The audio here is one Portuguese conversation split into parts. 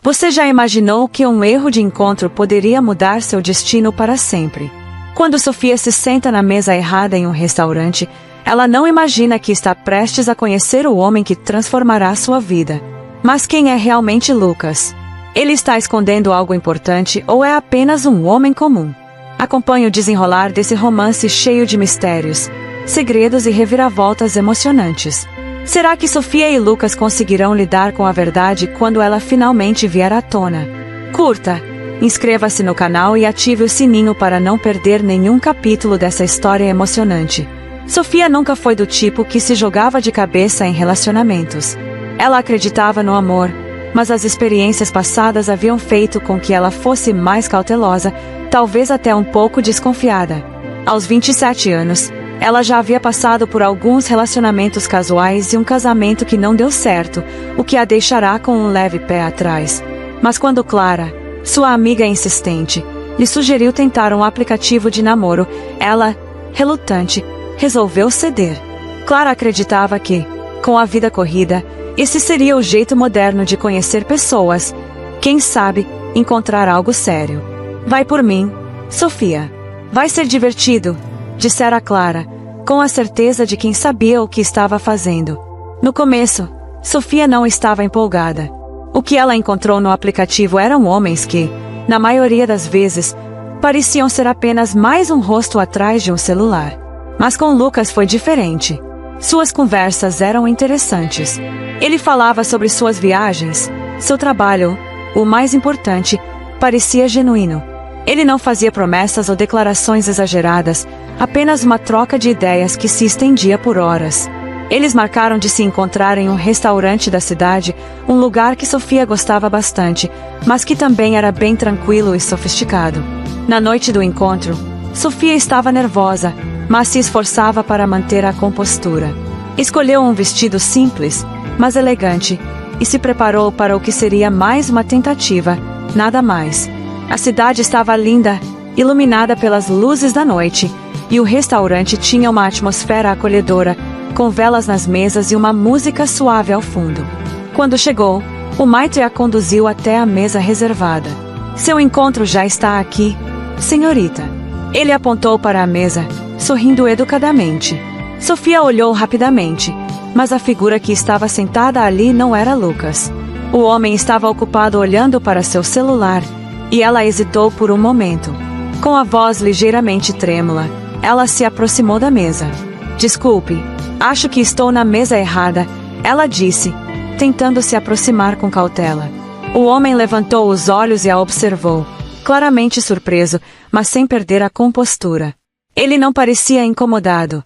Você já imaginou que um erro de encontro poderia mudar seu destino para sempre? Quando Sofia se senta na mesa errada em um restaurante, ela não imagina que está prestes a conhecer o homem que transformará sua vida. Mas quem é realmente Lucas? Ele está escondendo algo importante ou é apenas um homem comum? Acompanhe o desenrolar desse romance cheio de mistérios, segredos e reviravoltas emocionantes. Será que Sofia e Lucas conseguirão lidar com a verdade quando ela finalmente vier à tona? Curta, inscreva-se no canal e ative o sininho para não perder nenhum capítulo dessa história emocionante. Sofia nunca foi do tipo que se jogava de cabeça em relacionamentos. Ela acreditava no amor, mas as experiências passadas haviam feito com que ela fosse mais cautelosa, talvez até um pouco desconfiada. Aos 27 anos, ela já havia passado por alguns relacionamentos casuais e um casamento que não deu certo, o que a deixará com um leve pé atrás. Mas quando Clara, sua amiga insistente, lhe sugeriu tentar um aplicativo de namoro, ela, relutante, resolveu ceder. Clara acreditava que, com a vida corrida, esse seria o jeito moderno de conhecer pessoas. Quem sabe, encontrar algo sério. Vai por mim, Sofia. Vai ser divertido, dissera Clara, com a certeza de quem sabia o que estava fazendo. No começo, Sofia não estava empolgada. O que ela encontrou no aplicativo eram homens que, na maioria das vezes, pareciam ser apenas mais um rosto atrás de um celular. Mas com Lucas foi diferente. Suas conversas eram interessantes. Ele falava sobre suas viagens, seu trabalho, o mais importante, parecia genuíno. Ele não fazia promessas ou declarações exageradas, apenas uma troca de ideias que se estendia por horas. Eles marcaram de se encontrar em um restaurante da cidade, um lugar que Sofia gostava bastante, mas que também era bem tranquilo e sofisticado. Na noite do encontro, Sofia estava nervosa, mas se esforçava para manter a compostura. Escolheu um vestido simples, mas elegante, e se preparou para o que seria mais uma tentativa, nada mais. A cidade estava linda, iluminada pelas luzes da noite, e o restaurante tinha uma atmosfera acolhedora, com velas nas mesas e uma música suave ao fundo. Quando chegou, o maître a conduziu até a mesa reservada. Seu encontro já está aqui, senhorita. Ele apontou para a mesa, sorrindo educadamente. Sofia olhou rapidamente, mas a figura que estava sentada ali não era Lucas. O homem estava ocupado olhando para seu celular, e ela hesitou por um momento. Com a voz ligeiramente trêmula, ela se aproximou da mesa. Desculpe, acho que estou na mesa errada, ela disse, tentando se aproximar com cautela. O homem levantou os olhos e a observou, claramente surpreso, mas sem perder a compostura. Ele não parecia incomodado.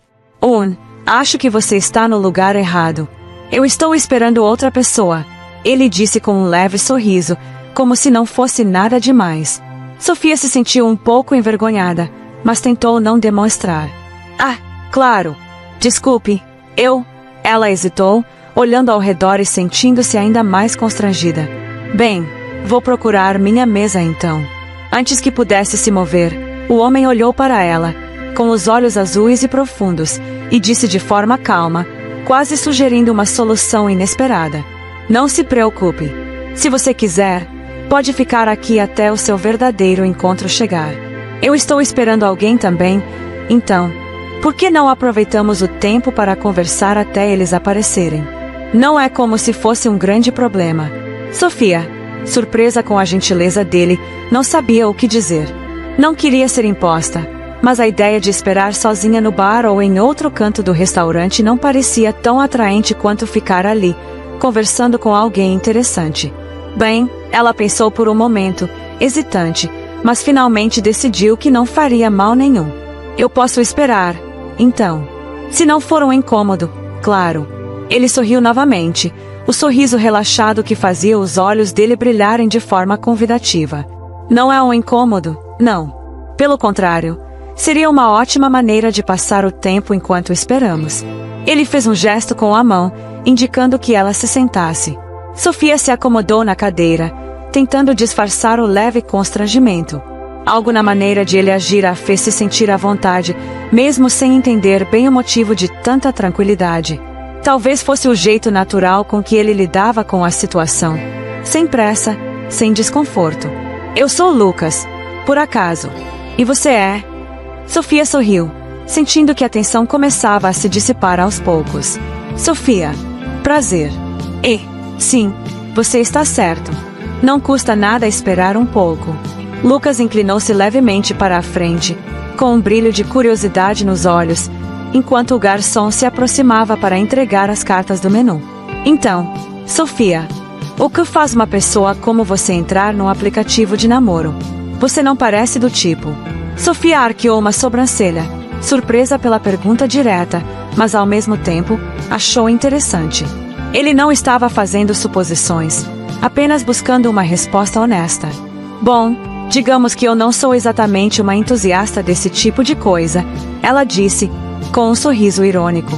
Acho que você está no lugar errado. Eu estou esperando outra pessoa, ele disse com um leve sorriso, como se não fosse nada demais. Sofia se sentiu um pouco envergonhada, mas tentou não demonstrar. Claro. Desculpe, Ela hesitou, olhando ao redor e sentindo-se ainda mais constrangida. Bem, vou procurar minha mesa então. Antes que pudesse se mover, o homem olhou para ela, com os olhos azuis e profundos, e disse de forma calma, quase sugerindo uma solução inesperada. Não se preocupe. Se você quiser, pode ficar aqui até o seu verdadeiro encontro chegar. Eu estou esperando alguém também, então, por que não aproveitamos o tempo para conversar até eles aparecerem? Não é como se fosse um grande problema. Sofia, surpresa com a gentileza dele, não sabia o que dizer. Não queria ser imposta, mas a ideia de esperar sozinha no bar ou em outro canto do restaurante não parecia tão atraente quanto ficar ali, conversando com alguém interessante. Bem, ela pensou por um momento, hesitante, mas finalmente decidiu que não faria mal nenhum. Eu posso esperar, então. Se não for um incômodo, claro. Ele sorriu novamente, o sorriso relaxado que fazia os olhos dele brilharem de forma convidativa. Não é um incômodo, não. Pelo contrário, seria uma ótima maneira de passar o tempo enquanto esperamos. Ele fez um gesto com a mão, indicando que ela se sentasse. Sofia se acomodou na cadeira, tentando disfarçar o leve constrangimento. Algo na maneira de ele agir a fez se sentir à vontade, mesmo sem entender bem o motivo de tanta tranquilidade. Talvez fosse o jeito natural com que ele lidava com a situação. Sem pressa, sem desconforto. Eu sou Lucas, por acaso. E você é? Sofia sorriu, sentindo que a tensão começava a se dissipar aos poucos. Sofia, prazer. E, sim, você está certo. Não custa nada esperar um pouco. Lucas inclinou-se levemente para a frente, com um brilho de curiosidade nos olhos, enquanto o garçom se aproximava para entregar as cartas do menu. Então, Sofia, o que faz uma pessoa como você entrar num aplicativo de namoro? Você não parece do tipo. Sofia arqueou uma sobrancelha, surpresa pela pergunta direta, mas ao mesmo tempo, achou interessante. Ele não estava fazendo suposições, apenas buscando uma resposta honesta. Bom, digamos que eu não sou exatamente uma entusiasta desse tipo de coisa, ela disse, com um sorriso irônico.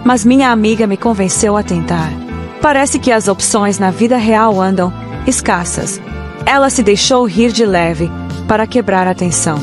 Mas minha amiga me convenceu a tentar. Parece que as opções na vida real andam escassas. Ela se deixou rir de leve, para quebrar a tensão.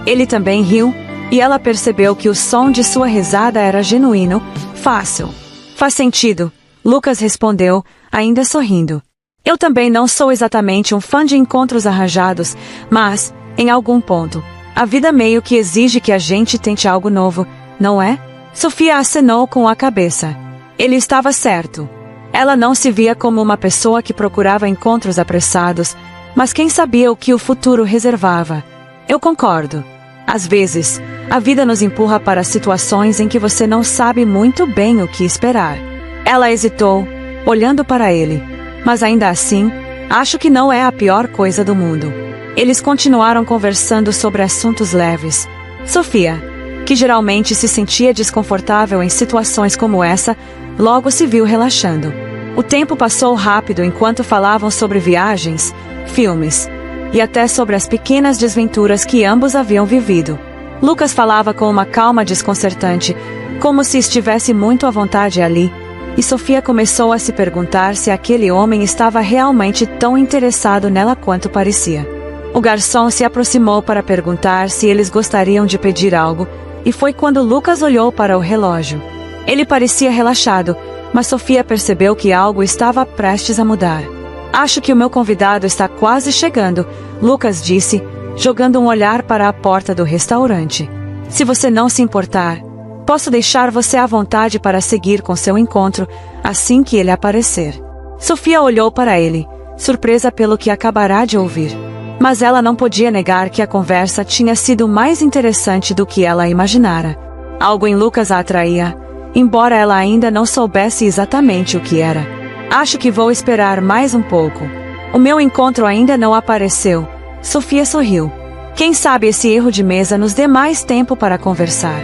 Ele também riu, e ela percebeu que o som de sua risada era genuíno, fácil. Faz sentido, Lucas respondeu, ainda sorrindo. Eu também não sou exatamente um fã de encontros arranjados, mas, em algum ponto, a vida meio que exige que a gente tente algo novo, não é? Sofia acenou com a cabeça. Ele estava certo. Ela não se via como uma pessoa que procurava encontros apressados, mas quem sabia o que o futuro reservava. Eu concordo. Às vezes, a vida nos empurra para situações em que você não sabe muito bem o que esperar. Ela hesitou, olhando para ele. Mas ainda assim, acho que não é a pior coisa do mundo. Eles continuaram conversando sobre assuntos leves. Sofia, que geralmente se sentia desconfortável em situações como essa, logo se viu relaxando. O tempo passou rápido enquanto falavam sobre viagens, filmes, e até sobre as pequenas desventuras que ambos haviam vivido. Lucas falava com uma calma desconcertante, como se estivesse muito à vontade ali, e Sofia começou a se perguntar se aquele homem estava realmente tão interessado nela quanto parecia. O garçom se aproximou para perguntar se eles gostariam de pedir algo, e foi quando Lucas olhou para o relógio. Ele parecia relaxado, mas Sofia percebeu que algo estava prestes a mudar. Acho que o meu convidado está quase chegando, Lucas disse, jogando um olhar para a porta do restaurante. Se você não se importar, posso deixar você à vontade para seguir com seu encontro, assim que ele aparecer. Sofia olhou para ele, surpresa pelo que acabará de ouvir. Mas ela não podia negar que a conversa tinha sido mais interessante do que ela imaginara. Algo em Lucas a atraía, embora ela ainda não soubesse exatamente o que era. Acho que vou esperar mais um pouco. O meu encontro ainda não apareceu. Sofia sorriu. Quem sabe esse erro de mesa nos dê mais tempo para conversar.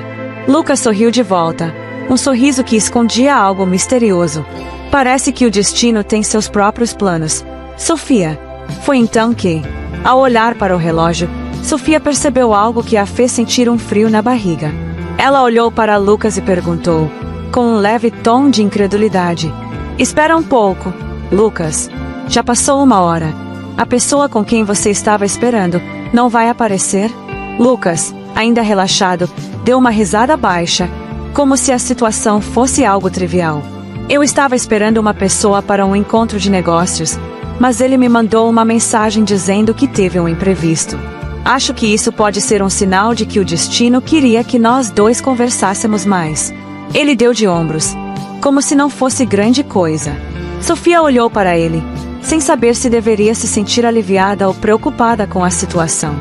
Lucas sorriu de volta, um sorriso que escondia algo misterioso. Parece que o destino tem seus próprios planos. Sofia. Foi então que, ao olhar para o relógio, Sofia percebeu algo que a fez sentir um frio na barriga. Ela olhou para Lucas e perguntou, com um leve tom de incredulidade. Espera um pouco, Lucas. Já passou 1 hora. A pessoa com quem você estava esperando não vai aparecer? Lucas, ainda relaxado, deu uma risada baixa, como se a situação fosse algo trivial. Eu estava esperando uma pessoa para um encontro de negócios, mas ele me mandou uma mensagem dizendo que teve um imprevisto. Acho que isso pode ser um sinal de que o destino queria que nós dois conversássemos mais. Ele deu de ombros, como se não fosse grande coisa. Sofia olhou para ele, sem saber se deveria se sentir aliviada ou preocupada com a situação.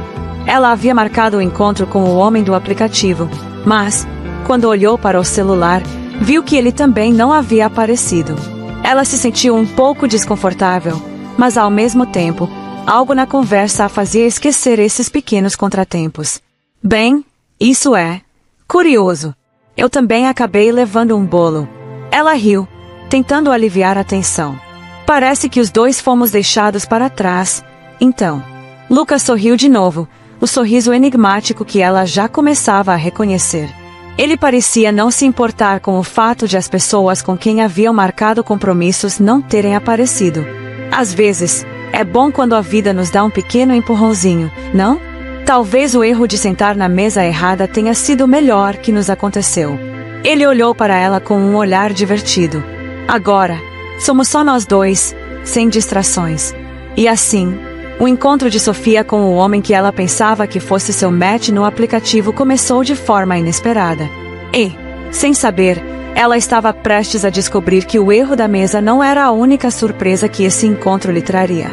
Ela havia marcado o encontro com o homem do aplicativo, mas, quando olhou para o celular, viu que ele também não havia aparecido. Ela se sentiu um pouco desconfortável, mas ao mesmo tempo, algo na conversa a fazia esquecer esses pequenos contratempos. Bem, isso é curioso. Eu também acabei levando um bolo. Ela riu, tentando aliviar a tensão. Parece que os dois fomos deixados para trás, então. Lucas sorriu de novo, o sorriso enigmático que ela já começava a reconhecer. Ele parecia não se importar com o fato de as pessoas com quem haviam marcado compromissos não terem aparecido. Às vezes, é bom quando a vida nos dá um pequeno empurrãozinho, não? Talvez o erro de sentar na mesa errada tenha sido o melhor que nos aconteceu. Ele olhou para ela com um olhar divertido. Agora, somos só nós dois, sem distrações. E assim, O encontro de Sofia com o homem que ela pensava que fosse seu match no aplicativo começou de forma inesperada. E, sem saber, ela estava prestes a descobrir que o erro da mesa não era a única surpresa que esse encontro lhe traria.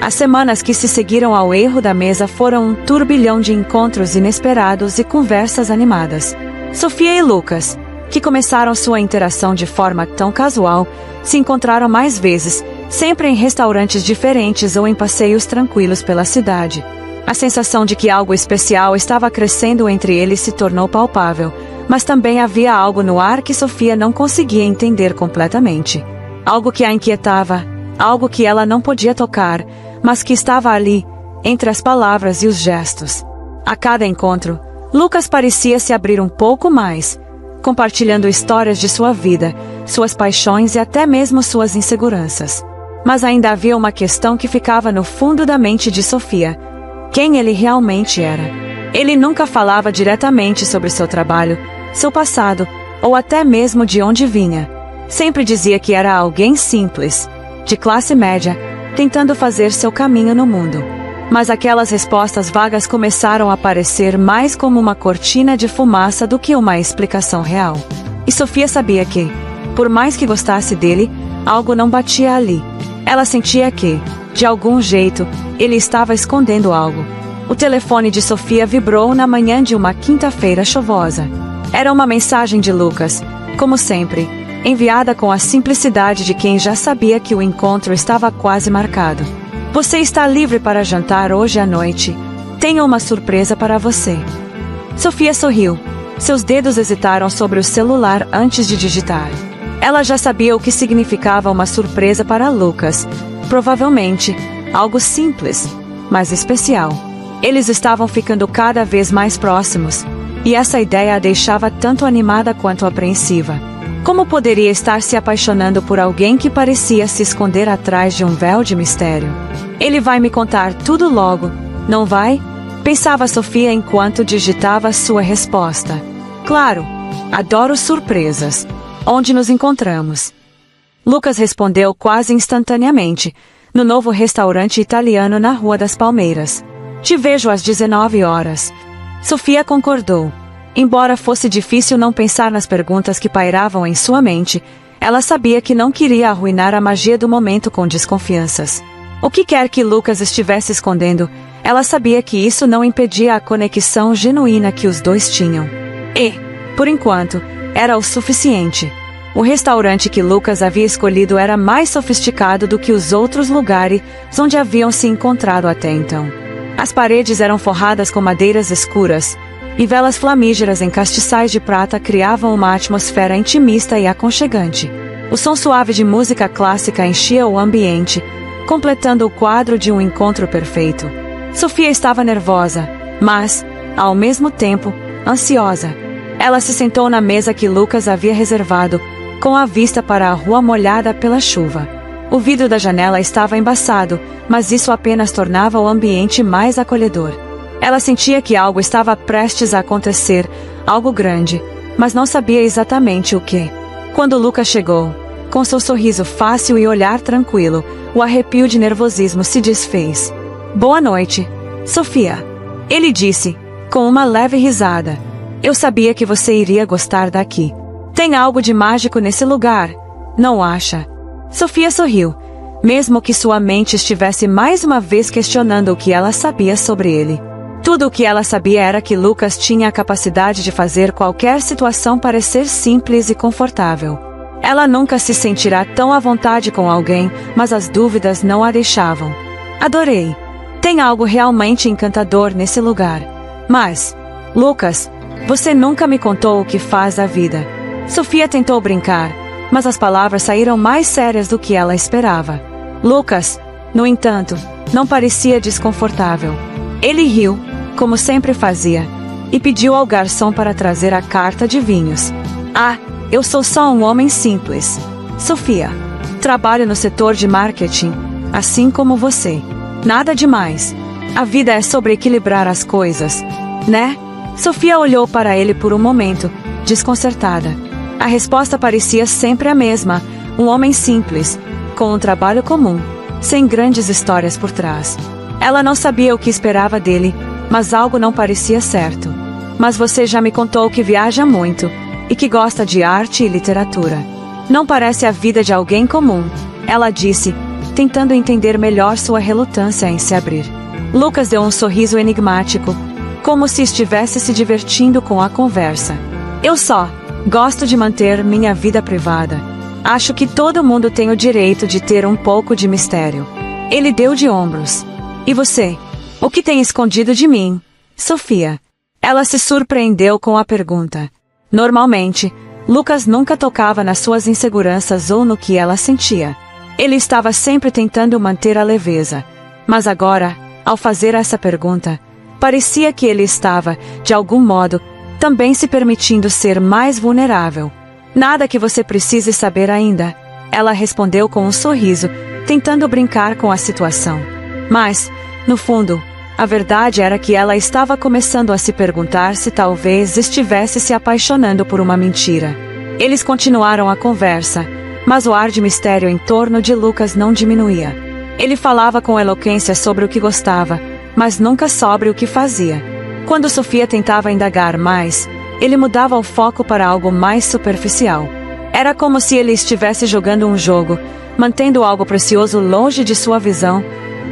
As semanas que se seguiram ao erro da mesa foram um turbilhão de encontros inesperados e conversas animadas. Sofia e Lucas, que começaram sua interação de forma tão casual, se encontraram mais vezes, sempre em restaurantes diferentes ou em passeios tranquilos pela cidade. A sensação de que algo especial estava crescendo entre eles se tornou palpável, mas também havia algo no ar que Sofia não conseguia entender completamente. Algo que a inquietava, algo que ela não podia tocar, mas que estava ali, entre as palavras e os gestos. A cada encontro, Lucas parecia se abrir um pouco mais, compartilhando histórias de sua vida, suas paixões e até mesmo suas inseguranças. Mas ainda havia uma questão que ficava no fundo da mente de Sofia: quem ele realmente era. Ele nunca falava diretamente sobre seu trabalho, seu passado, ou até mesmo de onde vinha. Sempre dizia que era alguém simples, de classe média, tentando fazer seu caminho no mundo. Mas aquelas respostas vagas começaram a parecer mais como uma cortina de fumaça do que uma explicação real. E Sofia sabia que, por mais que gostasse dele, algo não batia ali. Ela sentia que, de algum jeito, ele estava escondendo algo. O telefone de Sofia vibrou na manhã de uma quinta-feira chuvosa. Era uma mensagem de Lucas, como sempre, enviada com a simplicidade de quem já sabia que o encontro estava quase marcado. Você está livre para jantar hoje à noite. Tenho uma surpresa para você. Sofia sorriu. Seus dedos hesitaram sobre o celular antes de digitar. Ela já sabia o que significava uma surpresa para Lucas. Provavelmente, algo simples, mas especial. Eles estavam ficando cada vez mais próximos, e essa ideia a deixava tanto animada quanto apreensiva. Como poderia estar se apaixonando por alguém que parecia se esconder atrás de um véu de mistério? Ele vai me contar tudo logo, não vai? Pensava Sofia enquanto digitava sua resposta. Claro, adoro surpresas. Onde nos encontramos? Lucas respondeu quase instantaneamente, no novo restaurante italiano na Rua das Palmeiras. Te vejo às 19 horas. Sofia concordou. Embora fosse difícil não pensar nas perguntas que pairavam em sua mente, ela sabia que não queria arruinar a magia do momento com desconfianças. O que quer que Lucas estivesse escondendo, ela sabia que isso não impedia a conexão genuína que os dois tinham. E, por enquanto, era o suficiente. O restaurante que Lucas havia escolhido era mais sofisticado do que os outros lugares onde haviam se encontrado até então. As paredes eram forradas com madeiras escuras, e velas flamígeras em castiçais de prata criavam uma atmosfera intimista e aconchegante. O som suave de música clássica enchia o ambiente, completando o quadro de um encontro perfeito. Sofia estava nervosa, mas, ao mesmo tempo, ansiosa. Ela se sentou na mesa que Lucas havia reservado, com a vista para a rua molhada pela chuva. O vidro da janela estava embaçado, mas isso apenas tornava o ambiente mais acolhedor. Ela sentia que algo estava prestes a acontecer, algo grande, mas não sabia exatamente o que. Quando Lucas chegou, com seu sorriso fácil e olhar tranquilo, o arrepio de nervosismo se desfez. Boa noite, Sofia. Ele disse, com uma leve risada. Eu sabia que você iria gostar daqui. Tem algo de mágico nesse lugar, não acha? Sofia sorriu, mesmo que sua mente estivesse mais uma vez questionando o que ela sabia sobre ele. Tudo o que ela sabia era que Lucas tinha a capacidade de fazer qualquer situação parecer simples e confortável. Ela nunca se sentirá tão à vontade com alguém, mas as dúvidas não a deixavam. Adorei. Tem algo realmente encantador nesse lugar. Mas, Lucas, você nunca me contou o que faz a vida. Sofia tentou brincar, mas as palavras saíram mais sérias do que ela esperava. Lucas, no entanto, não parecia desconfortável. Ele riu, como sempre fazia, e pediu ao garçom para trazer a carta de vinhos. Ah, eu sou só um homem simples. Sofia. Trabalho no setor de marketing, assim como você. Nada demais. A vida é sobre equilibrar as coisas, né? Sofia olhou para ele por um momento, desconcertada. A resposta parecia sempre a mesma, um homem simples, com um trabalho comum, sem grandes histórias por trás. Ela não sabia o que esperava dele, mas algo não parecia certo. Mas você já me contou que viaja muito e que gosta de arte e literatura. Não parece a vida de alguém comum, ela disse, tentando entender melhor sua relutância em se abrir. Lucas deu um sorriso enigmático, como se estivesse se divertindo com a conversa. Eu só gosto de manter minha vida privada. Acho que todo mundo tem o direito de ter um pouco de mistério. Ele deu de ombros. E você? O que tem escondido de mim, Sofia? Ela se surpreendeu com a pergunta. Normalmente, Lucas nunca tocava nas suas inseguranças ou no que ela sentia. Ele estava sempre tentando manter a leveza. Mas agora, ao fazer essa pergunta, parecia que ele estava, de algum modo, também se permitindo ser mais vulnerável. Nada que você precise saber ainda, ela respondeu com um sorriso, tentando brincar com a situação. Mas, no fundo, a verdade era que ela estava começando a se perguntar se talvez estivesse se apaixonando por uma mentira. Eles continuaram a conversa, mas o ar de mistério em torno de Lucas não diminuía. Ele falava com eloquência sobre o que gostava, mas nunca sobre o que fazia. Quando Sofia tentava indagar mais, ele mudava o foco para algo mais superficial. Era como se ele estivesse jogando um jogo, mantendo algo precioso longe de sua visão,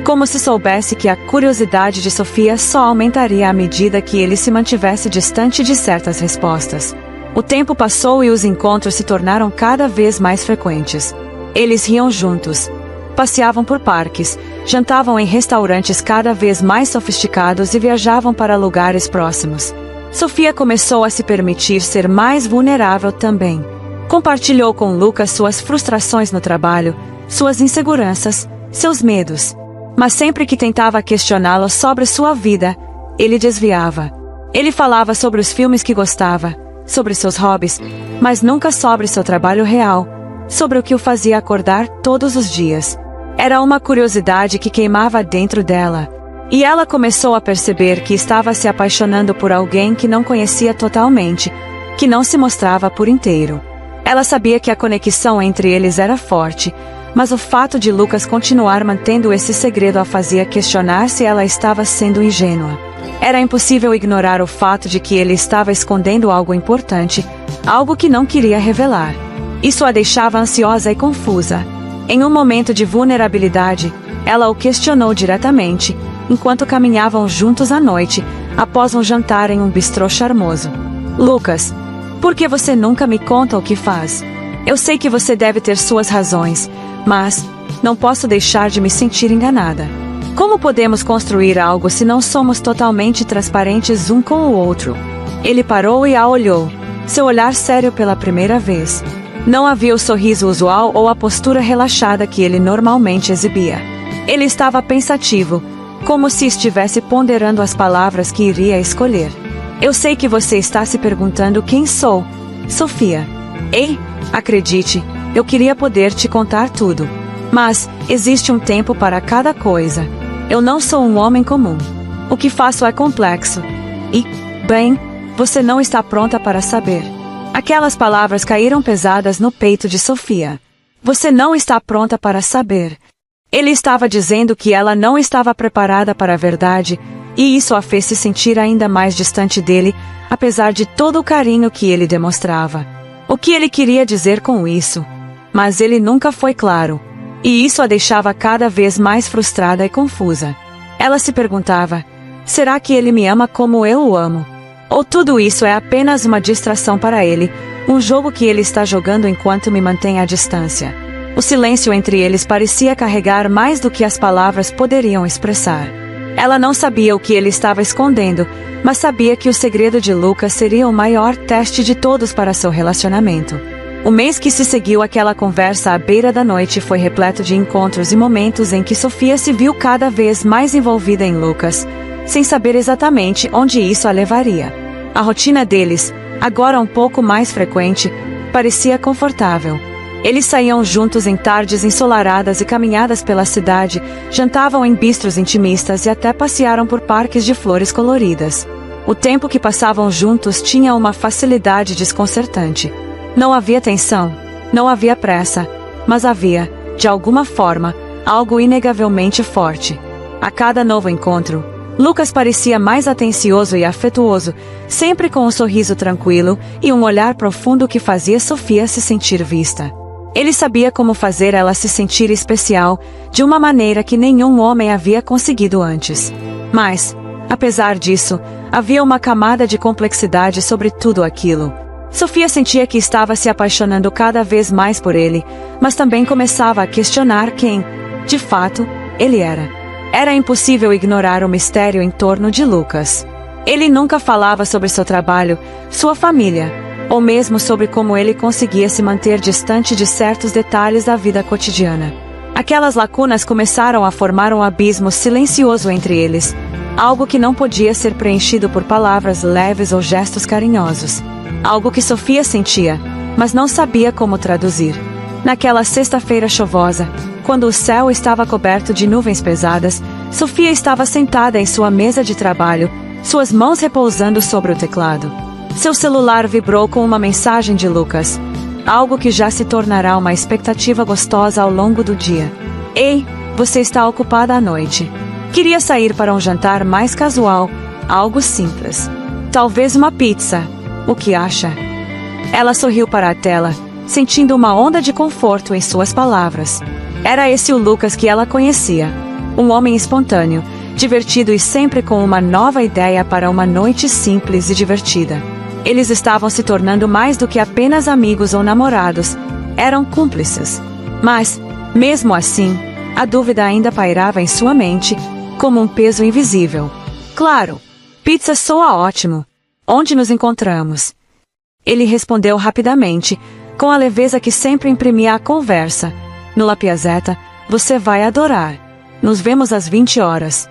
como se soubesse que a curiosidade de Sofia só aumentaria à medida que ele se mantivesse distante de certas respostas. O tempo passou e os encontros se tornaram cada vez mais frequentes. Eles riam juntos, passeavam por parques, jantavam em restaurantes cada vez mais sofisticados e viajavam para lugares próximos. Sofia começou a se permitir ser mais vulnerável também. Compartilhou com Lucas suas frustrações no trabalho, suas inseguranças, seus medos. Mas sempre que tentava questioná-lo sobre sua vida, ele desviava. Ele falava sobre os filmes que gostava, sobre seus hobbies, mas nunca sobre seu trabalho real, sobre o que o fazia acordar todos os dias. Era uma curiosidade que queimava dentro dela. E ela começou a perceber que estava se apaixonando por alguém que não conhecia totalmente, que não se mostrava por inteiro. Ela sabia que a conexão entre eles era forte, mas o fato de Lucas continuar mantendo esse segredo a fazia questionar se ela estava sendo ingênua. Era impossível ignorar o fato de que ele estava escondendo algo importante, algo que não queria revelar. Isso a deixava ansiosa e confusa. Em um momento de vulnerabilidade, ela o questionou diretamente, enquanto caminhavam juntos à noite, após um jantar em um bistrô charmoso. Lucas, por que você nunca me conta o que faz? Eu sei que você deve ter suas razões, mas não posso deixar de me sentir enganada. Como podemos construir algo se não somos totalmente transparentes um com o outro? Ele parou e a olhou, seu olhar sério pela primeira vez. Não havia o sorriso usual ou a postura relaxada que ele normalmente exibia. Ele estava pensativo, como se estivesse ponderando as palavras que iria escolher. Eu sei que você está se perguntando quem sou, Sofia. Ei, acredite, eu queria poder te contar tudo. Mas existe um tempo para cada coisa. Eu não sou um homem comum. O que faço é complexo. E, bem, você não está pronta para saber. Aquelas palavras caíram pesadas no peito de Sofia. Você não está pronta para saber. Ele estava dizendo que ela não estava preparada para a verdade, e isso a fez se sentir ainda mais distante dele, apesar de todo o carinho que ele demonstrava. O que ele queria dizer com isso? Mas ele nunca foi claro, e isso a deixava cada vez mais frustrada e confusa. Ela se perguntava, será que ele me ama como eu o amo? Ou tudo isso é apenas uma distração para ele, um jogo que ele está jogando enquanto me mantém à distância? O silêncio entre eles parecia carregar mais do que as palavras poderiam expressar. Ela não sabia o que ele estava escondendo, mas sabia que o segredo de Lucas seria o maior teste de todos para seu relacionamento. O mês que se seguiu àquela conversa à beira da noite foi repleto de encontros e momentos em que Sofia se viu cada vez mais envolvida em Lucas, sem saber exatamente onde isso a levaria. A rotina deles, agora um pouco mais frequente, parecia confortável. Eles saíam juntos em tardes ensolaradas e caminhadas pela cidade, jantavam em bistros intimistas e até passearam por parques de flores coloridas. O tempo que passavam juntos tinha uma facilidade desconcertante. Não havia tensão, não havia pressa, mas havia, de alguma forma, algo inegavelmente forte. A cada novo encontro, Lucas parecia mais atencioso e afetuoso, sempre com um sorriso tranquilo e um olhar profundo que fazia Sofia se sentir vista. Ele sabia como fazer ela se sentir especial, de uma maneira que nenhum homem havia conseguido antes. Mas, apesar disso, havia uma camada de complexidade sobre tudo aquilo. Sofia sentia que estava se apaixonando cada vez mais por ele, mas também começava a questionar quem, de fato, ele era. Era impossível ignorar o mistério em torno de Lucas. Ele nunca falava sobre seu trabalho, sua família, ou mesmo sobre como ele conseguia se manter distante de certos detalhes da vida cotidiana. Aquelas lacunas começaram a formar um abismo silencioso entre eles, algo que não podia ser preenchido por palavras leves ou gestos carinhosos. Algo que Sofia sentia, mas não sabia como traduzir. Naquela sexta-feira chuvosa, quando o céu estava coberto de nuvens pesadas, Sofia estava sentada em sua mesa de trabalho, suas mãos repousando sobre o teclado. Seu celular vibrou com uma mensagem de Lucas, algo que já se tornará uma expectativa gostosa ao longo do dia. Ei, você está ocupada à noite. Queria sair para um jantar mais casual, algo simples. Talvez uma pizza. O que acha? Ela sorriu para a tela, sentindo uma onda de conforto em suas palavras. Era esse o Lucas que ela conhecia. Um homem espontâneo, divertido e sempre com uma nova ideia para uma noite simples e divertida. Eles estavam se tornando mais do que apenas amigos ou namorados. Eram cúmplices. Mas, mesmo assim, a dúvida ainda pairava em sua mente, como um peso invisível. Claro, pizza soa ótimo. Onde nos encontramos? Ele respondeu rapidamente, com a leveza que sempre imprimia a conversa. No La Piazzetta, você vai adorar. Nos vemos às 20 horas.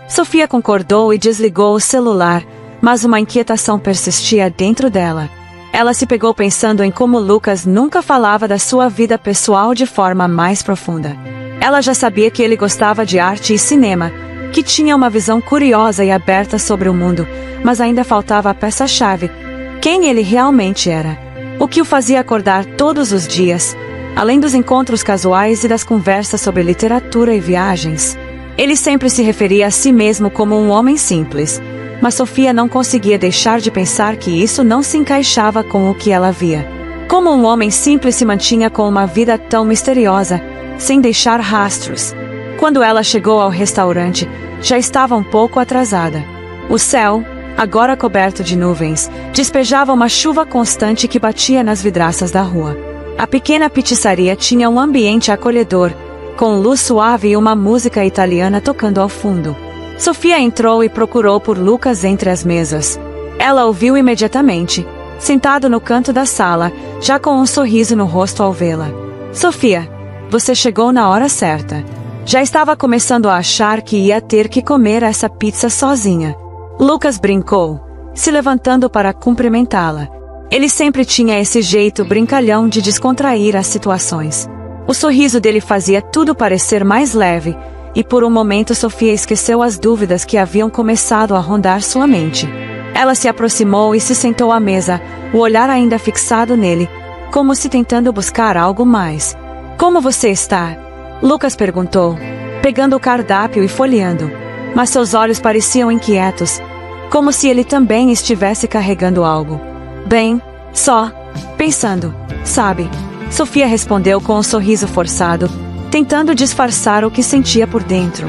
Sofia concordou e desligou o celular, mas uma inquietação persistia dentro dela. Ela se pegou pensando em como Lucas nunca falava da sua vida pessoal de forma mais profunda. Ela já sabia que ele gostava de arte e cinema, que tinha uma visão curiosa e aberta sobre o mundo, mas ainda faltava a peça-chave: quem ele realmente era. O que o fazia acordar todos os dias, além dos encontros casuais e das conversas sobre literatura e viagens. Ele sempre se referia a si mesmo como um homem simples, mas Sofia não conseguia deixar de pensar que isso não se encaixava com o que ela via. Como um homem simples se mantinha com uma vida tão misteriosa, sem deixar rastros? Quando ela chegou ao restaurante, já estava um pouco atrasada. O céu, agora coberto de nuvens, despejava uma chuva constante que batia nas vidraças da rua. A pequena pizzaria tinha um ambiente acolhedor, com luz suave e uma música italiana tocando ao fundo. Sofia entrou e procurou por Lucas entre as mesas. Ela o viu imediatamente, sentado no canto da sala, já com um sorriso no rosto ao vê-la. Sofia, você chegou na hora certa. Já estava começando a achar que ia ter que comer essa pizza sozinha. Lucas brincou, se levantando para cumprimentá-la. Ele sempre tinha esse jeito brincalhão de descontrair as situações. O sorriso dele fazia tudo parecer mais leve, e por um momento Sofia esqueceu as dúvidas que haviam começado a rondar sua mente. Ela se aproximou e se sentou à mesa, o olhar ainda fixado nele, como se tentando buscar algo mais. Como você está? Lucas perguntou, pegando o cardápio e folheando. Mas seus olhos pareciam inquietos, como se ele também estivesse carregando algo. Bem, só pensando, sabe? Sofia respondeu com um sorriso forçado, tentando disfarçar o que sentia por dentro.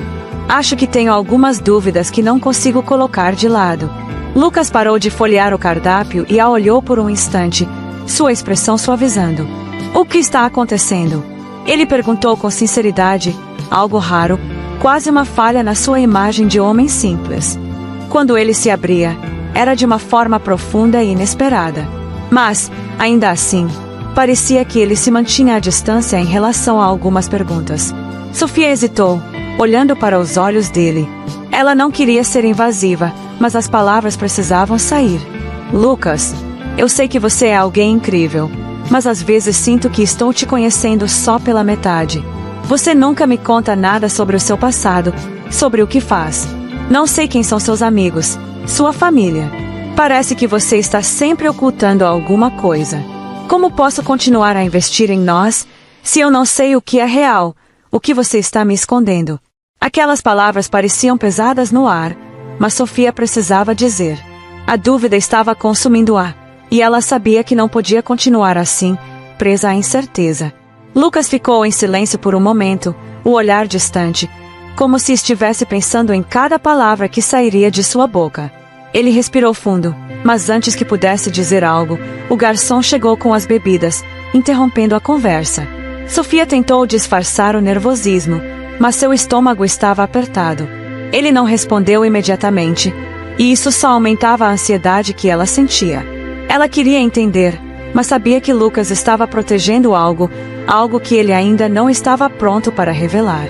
Acho que tenho algumas dúvidas que não consigo colocar de lado. Lucas parou de folhear o cardápio e a olhou por um instante, sua expressão suavizando. O que está acontecendo? Ele perguntou com sinceridade, algo raro, quase uma falha na sua imagem de homem simples. Quando ele se abria, era de uma forma profunda e inesperada. Mas, ainda assim, parecia que ele se mantinha à distância em relação a algumas perguntas. Sofia hesitou, olhando para os olhos dele. Ela não queria ser invasiva, mas as palavras precisavam sair. Lucas, eu sei que você é alguém incrível, mas às vezes sinto que estou te conhecendo só pela metade. Você nunca me conta nada sobre o seu passado, sobre o que faz. Não sei quem são seus amigos, sua família. Parece que você está sempre ocultando alguma coisa. Como posso continuar a investir em nós, se eu não sei o que é real, o que você está me escondendo? Aquelas palavras pareciam pesadas no ar, mas Sofia precisava dizer. A dúvida estava consumindo-a, e ela sabia que não podia continuar assim, presa à incerteza. Lucas ficou em silêncio por um momento, o olhar distante, como se estivesse pensando em cada palavra que sairia de sua boca. Ele respirou fundo, mas antes que pudesse dizer algo, o garçom chegou com as bebidas, interrompendo a conversa. Sofia tentou disfarçar o nervosismo, mas seu estômago estava apertado. Ele não respondeu imediatamente, e isso só aumentava a ansiedade que ela sentia. Ela queria entender, mas sabia que Lucas estava protegendo algo que ele ainda não estava pronto para revelar.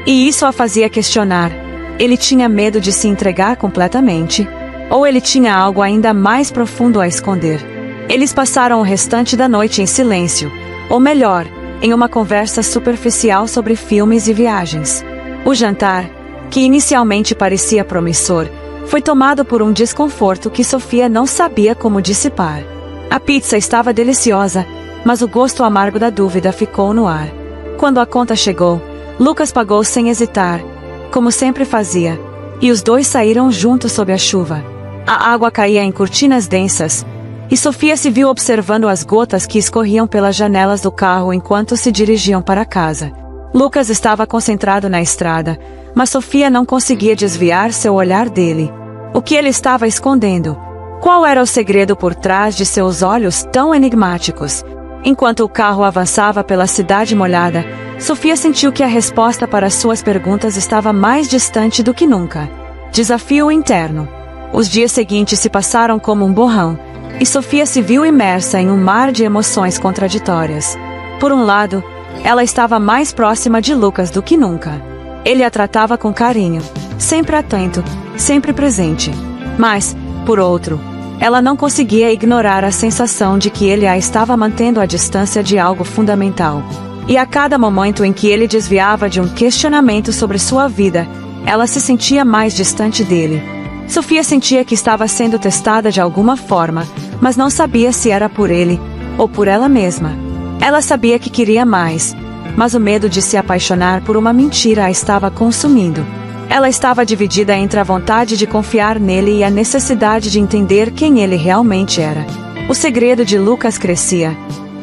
E isso a fazia questionar. Ele tinha medo de se entregar completamente? Ou ele tinha algo ainda mais profundo a esconder? Eles passaram o restante da noite em silêncio, ou melhor, em uma conversa superficial sobre filmes e viagens. O jantar, que inicialmente parecia promissor, foi tomado por um desconforto que Sofia não sabia como dissipar. A pizza estava deliciosa, mas o gosto amargo da dúvida ficou no ar. Quando a conta chegou, Lucas pagou sem hesitar, como sempre fazia, e os dois saíram juntos sob a chuva. A água caía em cortinas densas, e Sofia se viu observando as gotas que escorriam pelas janelas do carro enquanto se dirigiam para casa. Lucas estava concentrado na estrada, mas Sofia não conseguia desviar seu olhar dele. O que ele estava escondendo? Qual era o segredo por trás de seus olhos tão enigmáticos? Enquanto o carro avançava pela cidade molhada, Sofia sentiu que a resposta para suas perguntas estava mais distante do que nunca. Desafio interno. Os dias seguintes se passaram como um borrão, e Sofia se viu imersa em um mar de emoções contraditórias. Por um lado, ela estava mais próxima de Lucas do que nunca. Ele a tratava com carinho, sempre atento, sempre presente. Mas, por outro, ela não conseguia ignorar a sensação de que ele a estava mantendo à distância de algo fundamental. E a cada momento em que ele desviava de um questionamento sobre sua vida, ela se sentia mais distante dele. Sofia sentia que estava sendo testada de alguma forma, mas não sabia se era por ele ou por ela mesma. Ela sabia que queria mais, mas o medo de se apaixonar por uma mentira a estava consumindo. Ela estava dividida entre a vontade de confiar nele e a necessidade de entender quem ele realmente era. O segredo de Lucas crescia,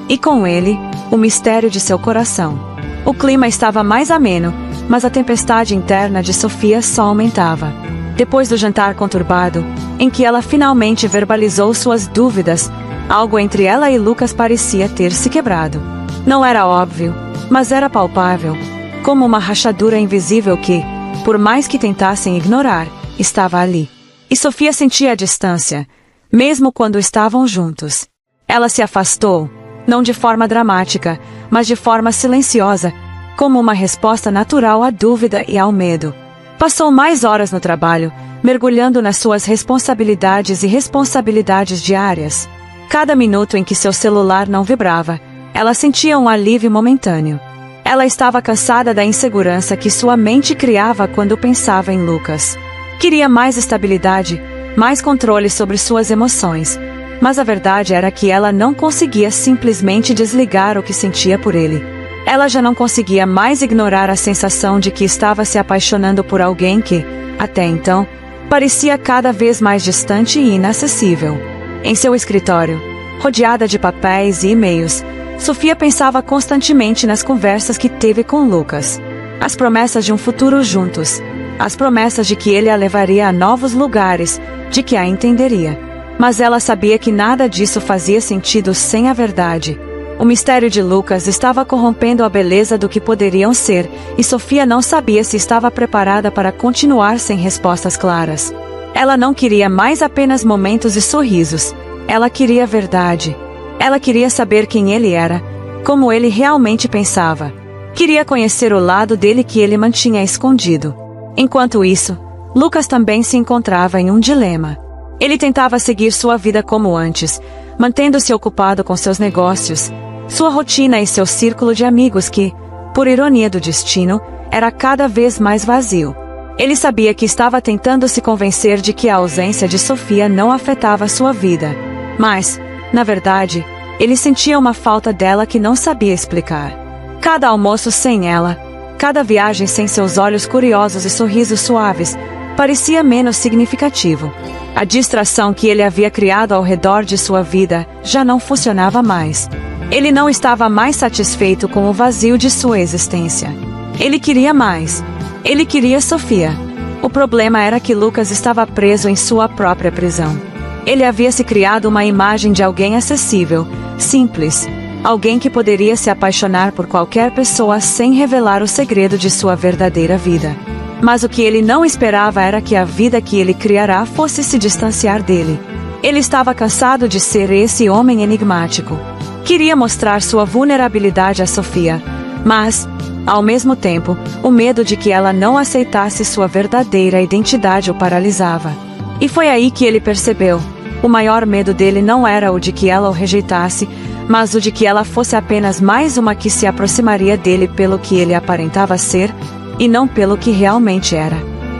e com ele, o mistério de seu coração. O clima estava mais ameno, mas a tempestade interna de Sofia só aumentava. Depois do jantar conturbado, em que ela finalmente verbalizou suas dúvidas, algo entre ela e Lucas parecia ter se quebrado. Não era óbvio, mas era palpável, como uma rachadura invisível que, por mais que tentassem ignorar, estava ali. E Sofia sentia a distância, mesmo quando estavam juntos. Ela se afastou, não de forma dramática, mas de forma silenciosa, como uma resposta natural à dúvida e ao medo. Passou mais horas no trabalho, mergulhando nas suas responsabilidades e responsabilidades diárias. Cada minuto em que seu celular não vibrava, ela sentia um alívio momentâneo. Ela estava cansada da insegurança que sua mente criava quando pensava em Lucas. Queria mais estabilidade, mais controle sobre suas emoções, mas a verdade era que ela não conseguia simplesmente desligar o que sentia por ele. Ela já não conseguia mais ignorar a sensação de que estava se apaixonando por alguém que, até então, parecia cada vez mais distante e inacessível. Em seu escritório, rodeada de papéis e e-mails, Sofia pensava constantemente nas conversas que teve com Lucas. As promessas de um futuro juntos. As promessas de que ele a levaria a novos lugares, de que a entenderia. Mas ela sabia que nada disso fazia sentido sem a verdade. O mistério de Lucas estava corrompendo a beleza do que poderiam ser, e Sofia não sabia se estava preparada para continuar sem respostas claras. Ela não queria mais apenas momentos e sorrisos. Ela queria verdade. Ela queria saber quem ele era, como ele realmente pensava. Queria conhecer o lado dele que ele mantinha escondido. Enquanto isso, Lucas também se encontrava em um dilema. Ele tentava seguir sua vida como antes, mantendo-se ocupado com seus negócios, sua rotina e seu círculo de amigos que, por ironia do destino, era cada vez mais vazio. Ele sabia que estava tentando se convencer de que a ausência de Sofia não afetava sua vida. Mas, na verdade, ele sentia uma falta dela que não sabia explicar. Cada almoço sem ela, Cada viagem sem seus olhos curiosos e sorrisos suaves parecia menos significativo. A distração que ele havia criado ao redor de sua vida já não funcionava mais. Ele não estava mais satisfeito com o vazio de sua existência. Ele queria mais. Ele queria Sofia. O problema era que Lucas estava preso em sua própria prisão. Ele havia se criado uma imagem de alguém acessível, simples, alguém que poderia se apaixonar por qualquer pessoa sem revelar o segredo de sua verdadeira vida. Mas o que ele não esperava era que a vida que ele criará fosse se distanciar dele. Ele estava cansado de ser esse homem enigmático. Queria mostrar sua vulnerabilidade a Sofia, mas, ao mesmo tempo, o medo de que ela não aceitasse sua verdadeira identidade o paralisava. E foi aí que ele percebeu: o maior medo dele não era o de que ela o rejeitasse, mas o de que ela fosse apenas mais uma que se aproximaria dele pelo que ele aparentava ser, e não pelo que realmente era.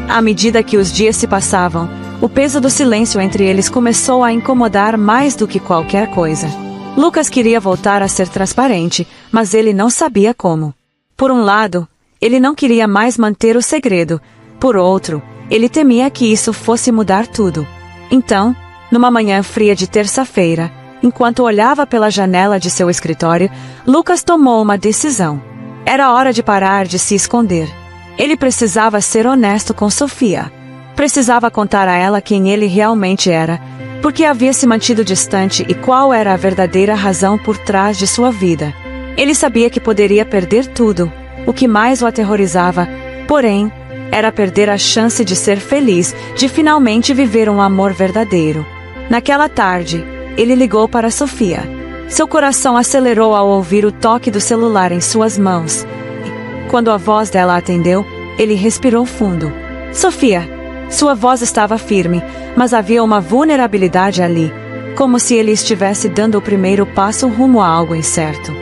À medida que os dias se passavam, o peso do silêncio entre eles começou a incomodar mais do que qualquer coisa. Lucas queria voltar a ser transparente, mas ele não sabia como. Por um lado, ele não queria mais manter o segredo. Por outro, ele temia que isso fosse mudar tudo. Então, numa manhã fria de terça-feira, enquanto olhava pela janela de seu escritório, Lucas tomou uma decisão. Era hora de parar de se esconder. Ele precisava ser honesto com Sofia. Precisava contar a ela quem ele realmente era, por que havia se mantido distante e qual era a verdadeira razão por trás de sua vida. Ele sabia que poderia perder tudo, o que mais o aterrorizava, porém, era perder a chance de ser feliz, de finalmente viver um amor verdadeiro. Naquela tarde, ele ligou para Sofia. Seu coração acelerou ao ouvir o toque do celular em suas mãos. Quando a voz dela atendeu, ele respirou fundo. Sofia! Sua voz estava firme, mas havia uma vulnerabilidade ali, como se ele estivesse dando o primeiro passo rumo a algo incerto.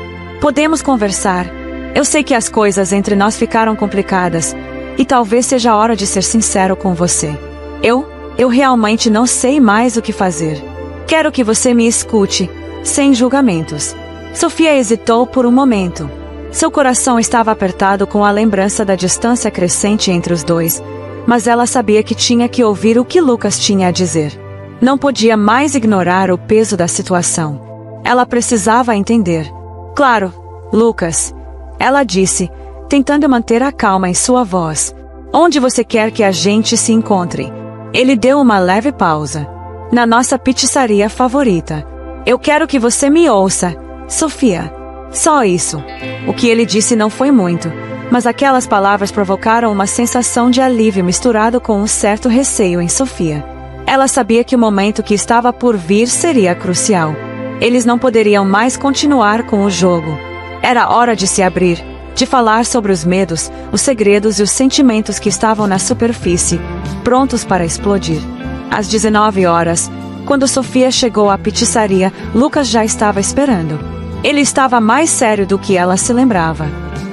Podemos conversar. Eu sei que as coisas entre nós ficaram complicadas, e talvez seja a hora de ser sincero com você. Eu realmente não sei mais o que fazer. Quero que você me escute, sem julgamentos. Sofia hesitou por um momento. Seu coração estava apertado com a lembrança da distância crescente entre os dois, mas ela sabia que tinha que ouvir o que Lucas tinha a dizer. Não podia mais ignorar o peso da situação. Ela precisava entender. Claro, Lucas, ela disse, tentando manter a calma em sua voz. Onde você quer que a gente se encontre? Ele deu uma leve pausa. Na nossa pizzaria favorita. Eu quero que você me ouça, Sofia. Só isso. O que ele disse não foi muito, mas aquelas palavras provocaram uma sensação de alívio misturado com um certo receio em Sofia. Ela sabia que o momento que estava por vir seria crucial. Eles não poderiam mais continuar com o jogo. Era hora de se abrir, de falar sobre os medos, os segredos e os sentimentos que estavam na superfície, prontos para explodir. Às 19 horas, quando Sofia chegou à pizzaria, Lucas já estava esperando. Ele estava mais sério do que ela se lembrava.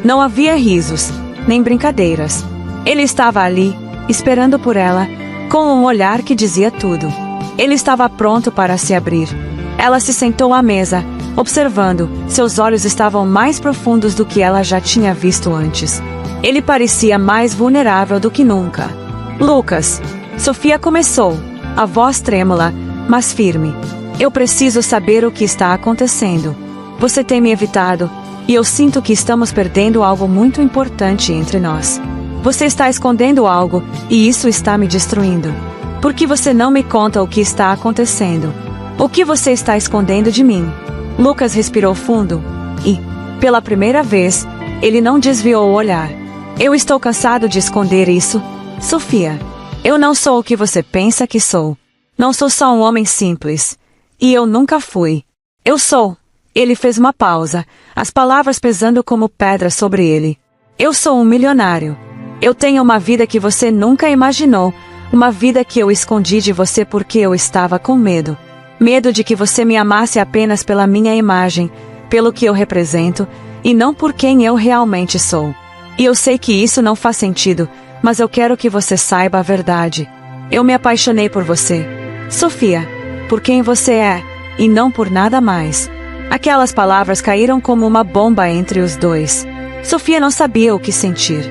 Não havia risos, nem brincadeiras. Ele estava ali, esperando por ela, com um olhar que dizia tudo. Ele estava pronto para se abrir. Ela se sentou à mesa, observando. Seus olhos estavam mais profundos do que ela já tinha visto antes. Ele parecia mais vulnerável do que nunca. Lucas, Sofia começou, a voz trêmula, mas firme. Eu preciso saber o que está acontecendo. Você tem me evitado, e eu sinto que estamos perdendo algo muito importante entre nós. Você está escondendo algo, e isso está me destruindo. Por que você não me conta o que está acontecendo? O que você está escondendo de mim? Lucas respirou fundo, e, pela primeira vez, ele não desviou o olhar. Eu estou cansado de esconder isso, Sofia. Eu não sou o que você pensa que sou. Não sou só um homem simples. E eu nunca fui. Eu sou. Ele fez uma pausa, as palavras pesando como pedras sobre ele. Eu sou um milionário. Eu tenho uma vida que você nunca imaginou, uma vida que eu escondi de você porque eu estava com medo. Medo de que você me amasse apenas pela minha imagem, pelo que eu represento, e não por quem eu realmente sou. E eu sei que isso não faz sentido, mas eu quero que você saiba a verdade. Eu me apaixonei por você, Sofia, por quem você é, e não por nada mais. Aquelas palavras caíram como uma bomba entre os dois. Sofia não sabia o que sentir.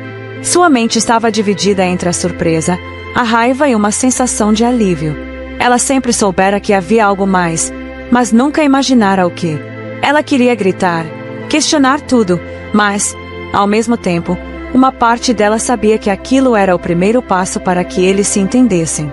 Sua mente estava dividida entre a surpresa, a raiva e uma sensação de alívio. Ela sempre soubera que havia algo mais, mas nunca imaginara o que. Ela queria gritar, questionar tudo, mas, ao mesmo tempo, uma parte dela sabia que aquilo era o primeiro passo para que eles se entendessem.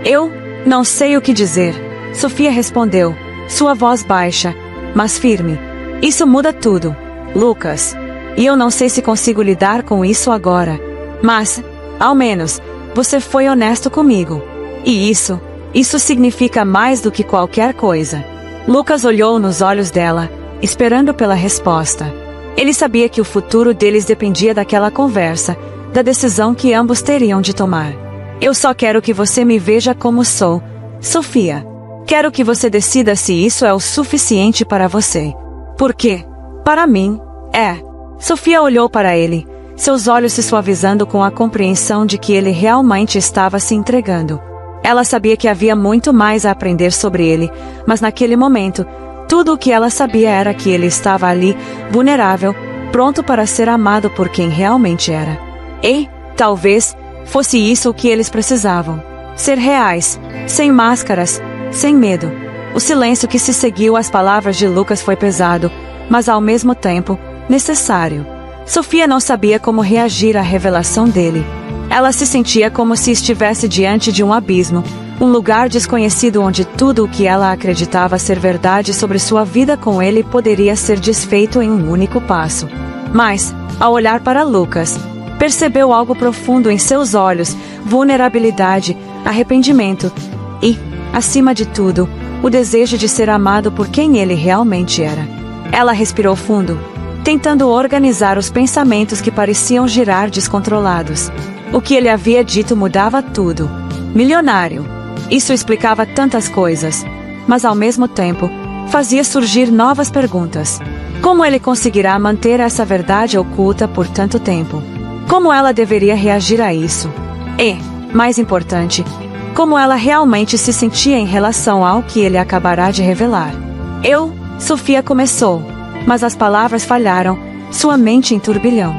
Eu não sei o que dizer, Sofia respondeu, sua voz baixa, mas firme. Isso muda tudo, Lucas. E eu não sei se consigo lidar com isso agora. Mas, ao menos, você foi honesto comigo. E isso significa mais do que qualquer coisa. Lucas olhou nos olhos dela, esperando pela resposta. Ele sabia que o futuro deles dependia daquela conversa, da decisão que ambos teriam de tomar. Eu só quero que você me veja como sou, Sofia. Quero que você decida se isso é o suficiente para você. Porque, para mim, é. Sofia olhou para ele, seus olhos se suavizando com a compreensão de que ele realmente estava se entregando. Ela sabia que havia muito mais a aprender sobre ele, mas naquele momento, tudo o que ela sabia era que ele estava ali, vulnerável, pronto para ser amado por quem realmente era. E, talvez, fosse isso o que eles precisavam. Ser reais, sem máscaras, sem medo. O silêncio que se seguiu às palavras de Lucas foi pesado, mas ao mesmo tempo, necessário. Sofia não sabia como reagir à revelação dele. Ela se sentia como se estivesse diante de um abismo, um lugar desconhecido onde tudo o que ela acreditava ser verdade sobre sua vida com ele poderia ser desfeito em um único passo. Mas, ao olhar para Lucas, percebeu algo profundo em seus olhos, vulnerabilidade, arrependimento e, acima de tudo, o desejo de ser amado por quem ele realmente era. Ela respirou fundo, tentando organizar os pensamentos que pareciam girar descontrolados. O que ele havia dito mudava tudo. Milionário. Isso explicava tantas coisas, mas ao mesmo tempo, fazia surgir novas perguntas. Como ele conseguirá manter essa verdade oculta por tanto tempo? Como ela deveria reagir a isso? E, mais importante, como ela realmente se sentia em relação ao que ele acabará de revelar? Sofia começou, mas as palavras falharam, sua mente em turbilhão.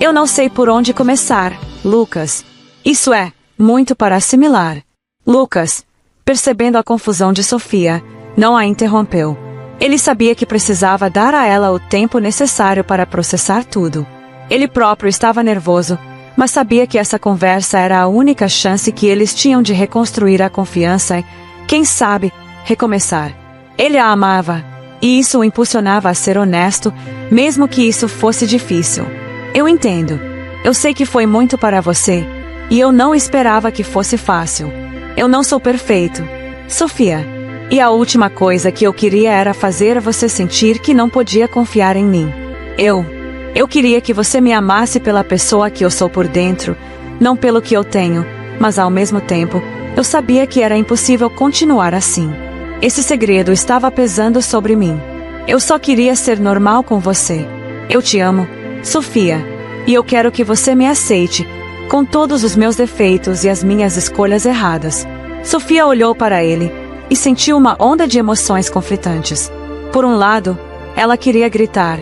Eu não sei por onde começar, Lucas. Isso é muito para assimilar. Lucas, percebendo a confusão de Sofia, não a interrompeu. Ele sabia que precisava dar a ela o tempo necessário para processar tudo. Ele próprio estava nervoso, mas sabia que essa conversa era a única chance que eles tinham de reconstruir a confiança e, quem sabe, recomeçar. Ele a amava, e isso o impulsionava a ser honesto, mesmo que isso fosse difícil. Eu entendo. Eu sei que foi muito para você, e eu não esperava que fosse fácil. Eu não sou perfeito, Sofia. E a última coisa que eu queria era fazer você sentir que não podia confiar em mim. Eu queria que você me amasse pela pessoa que eu sou por dentro, não pelo que eu tenho, mas ao mesmo tempo, eu sabia que era impossível continuar assim. Esse segredo estava pesando sobre mim. Eu só queria ser normal com você. Eu te amo, Sofia, e eu quero que você me aceite, com todos os meus defeitos e as minhas escolhas erradas. Sofia olhou para ele e sentiu uma onda de emoções conflitantes. Por um lado, ela queria gritar,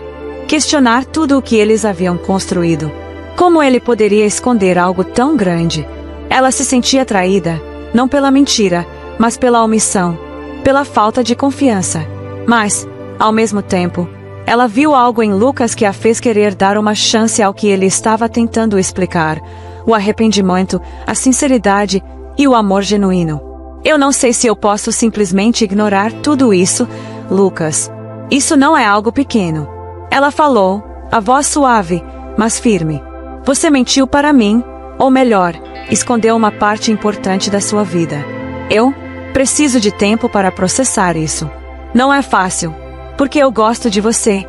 questionar tudo o que eles haviam construído. Como ele poderia esconder algo tão grande? Ela se sentia traída, não pela mentira, mas pela omissão, pela falta de confiança. Mas, ao mesmo tempo, ela viu algo em Lucas que a fez querer dar uma chance ao que ele estava tentando explicar: o arrependimento, a sinceridade e o amor genuíno. Eu não sei se eu posso simplesmente ignorar tudo isso, Lucas. Isso não é algo pequeno. Ela falou, a voz suave, mas firme. Você mentiu para mim, ou melhor, escondeu uma parte importante da sua vida. Eu preciso de tempo para processar isso. Não é fácil, porque eu gosto de você,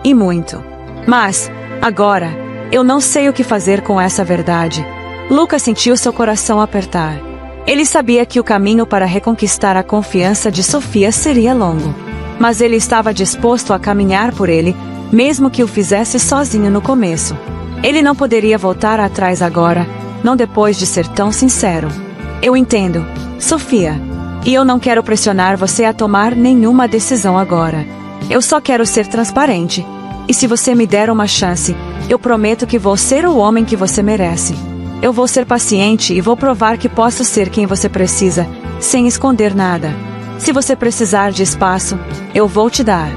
e muito. Mas, agora, eu não sei o que fazer com essa verdade. Lucas sentiu seu coração apertar. Ele sabia que o caminho para reconquistar a confiança de Sofia seria longo. Mas ele estava disposto a caminhar por ele, mesmo que o fizesse sozinho no começo. Ele não poderia voltar atrás agora, não depois de ser tão sincero. Eu entendo, Sofia. E eu não quero pressionar você a tomar nenhuma decisão agora. Eu só quero ser transparente. E se você me der uma chance, eu prometo que vou ser o homem que você merece. Eu vou ser paciente e vou provar que posso ser quem você precisa, sem esconder nada. Se você precisar de espaço, eu vou te dar.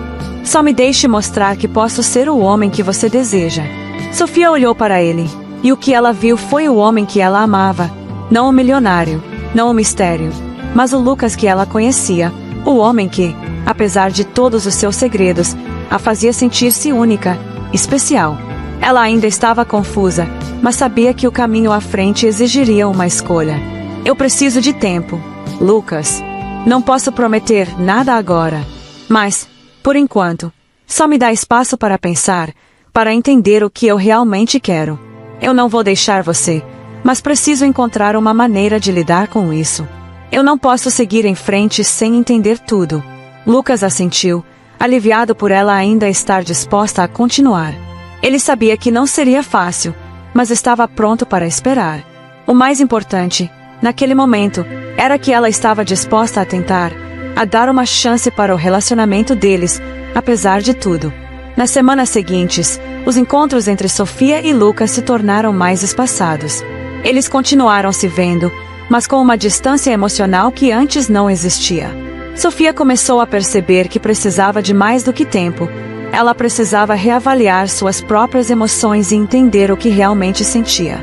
Só me deixe mostrar que posso ser o homem que você deseja. Sofia olhou para ele, e o que ela viu foi o homem que ela amava. Não o milionário, não o mistério, mas o Lucas que ela conhecia, o homem que, apesar de todos os seus segredos, a fazia sentir-se única, especial. Ela ainda estava confusa, mas sabia que o caminho à frente exigiria uma escolha. Eu preciso de tempo, Lucas. Não posso prometer nada agora. Mas, por enquanto, só me dá espaço para pensar, para entender o que eu realmente quero. Eu não vou deixar você, mas preciso encontrar uma maneira de lidar com isso. Eu não posso seguir em frente sem entender tudo. Lucas assentiu, aliviado por ela ainda estar disposta a continuar. Ele sabia que não seria fácil, mas estava pronto para esperar. O mais importante, naquele momento, era que ela estava disposta a tentar, a dar uma chance para o relacionamento deles, apesar de tudo. Nas semanas seguintes, os encontros entre Sofia e Lucas se tornaram mais espaçados. Eles continuaram se vendo, mas com uma distância emocional que antes não existia. Sofia começou a perceber que precisava de mais do que tempo. Ela precisava reavaliar suas próprias emoções e entender o que realmente sentia.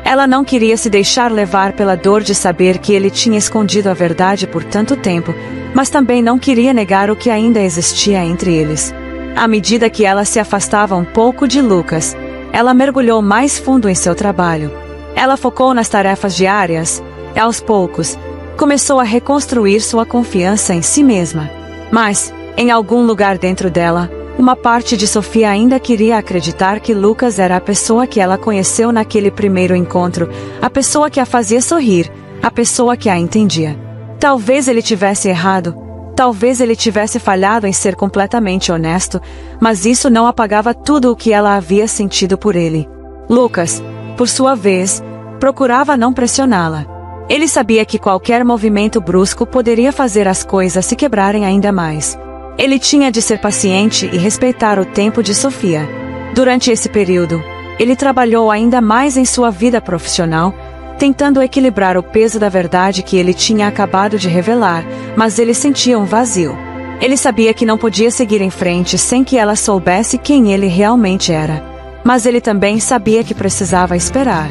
Ela não queria se deixar levar pela dor de saber que ele tinha escondido a verdade por tanto tempo, mas também não queria negar o que ainda existia entre eles. À medida que ela se afastava um pouco de Lucas, ela mergulhou mais fundo em seu trabalho. Ela focou nas tarefas diárias e, aos poucos, começou a reconstruir sua confiança em si mesma. Mas, em algum lugar dentro dela, uma parte de Sofia ainda queria acreditar que Lucas era a pessoa que ela conheceu naquele primeiro encontro, a pessoa que a fazia sorrir, a pessoa que a entendia. Talvez ele tivesse errado, talvez ele tivesse falhado em ser completamente honesto, mas isso não apagava tudo o que ela havia sentido por ele. Lucas, por sua vez, procurava não pressioná-la. Ele sabia que qualquer movimento brusco poderia fazer as coisas se quebrarem ainda mais. Ele tinha de ser paciente e respeitar o tempo de Sofia. Durante esse período, ele trabalhou ainda mais em sua vida profissional, tentando equilibrar o peso da verdade que ele tinha acabado de revelar, mas ele sentia um vazio. Ele sabia que não podia seguir em frente sem que ela soubesse quem ele realmente era. Mas ele também sabia que precisava esperar.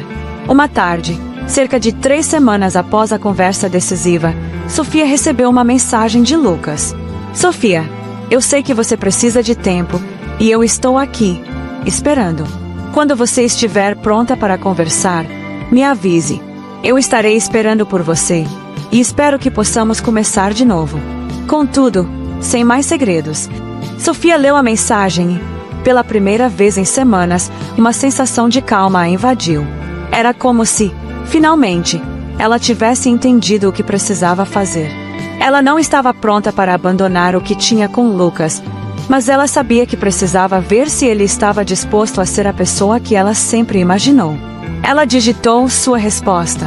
Uma tarde, cerca de 3 semanas após a conversa decisiva, Sofia recebeu uma mensagem de Lucas. Sofia, eu sei que você precisa de tempo, e eu estou aqui, esperando. Quando você estiver pronta para conversar, me avise. Eu estarei esperando por você, e espero que possamos começar de novo. Contudo, sem mais segredos. Sofia leu a mensagem e, pela primeira vez em semanas, uma sensação de calma a invadiu. Era como se, finalmente, ela tivesse entendido o que precisava fazer. Ela não estava pronta para abandonar o que tinha com Lucas, mas ela sabia que precisava ver se ele estava disposto a ser a pessoa que ela sempre imaginou. Ela digitou sua resposta.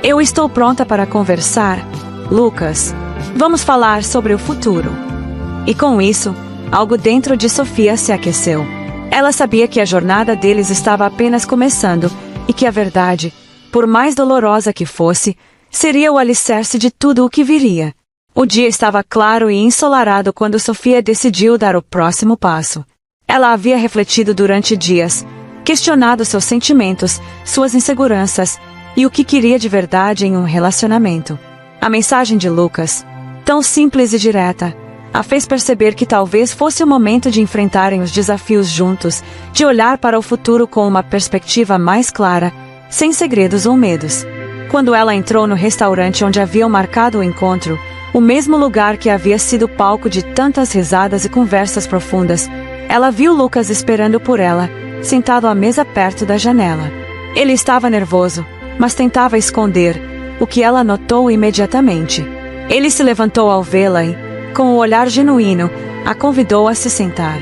Eu estou pronta para conversar, Lucas. Vamos falar sobre o futuro. E com isso, algo dentro de Sofia se aqueceu. Ela sabia que a jornada deles estava apenas começando e que a verdade, por mais dolorosa que fosse, seria o alicerce de tudo o que viria. O dia estava claro e ensolarado quando Sofia decidiu dar o próximo passo. Ela havia refletido durante dias, questionado seus sentimentos, suas inseguranças e o que queria de verdade em um relacionamento. A mensagem de Lucas, tão simples e direta, a fez perceber que talvez fosse o momento de enfrentarem os desafios juntos, de olhar para o futuro com uma perspectiva mais clara, sem segredos ou medos. Quando ela entrou no restaurante onde haviam marcado o encontro, o mesmo lugar que havia sido palco de tantas risadas e conversas profundas, ela viu Lucas esperando por ela, sentado à mesa perto da janela. Ele estava nervoso, mas tentava esconder, o que ela notou imediatamente. Ele se levantou ao vê-la e, com o olhar genuíno, a convidou a se sentar.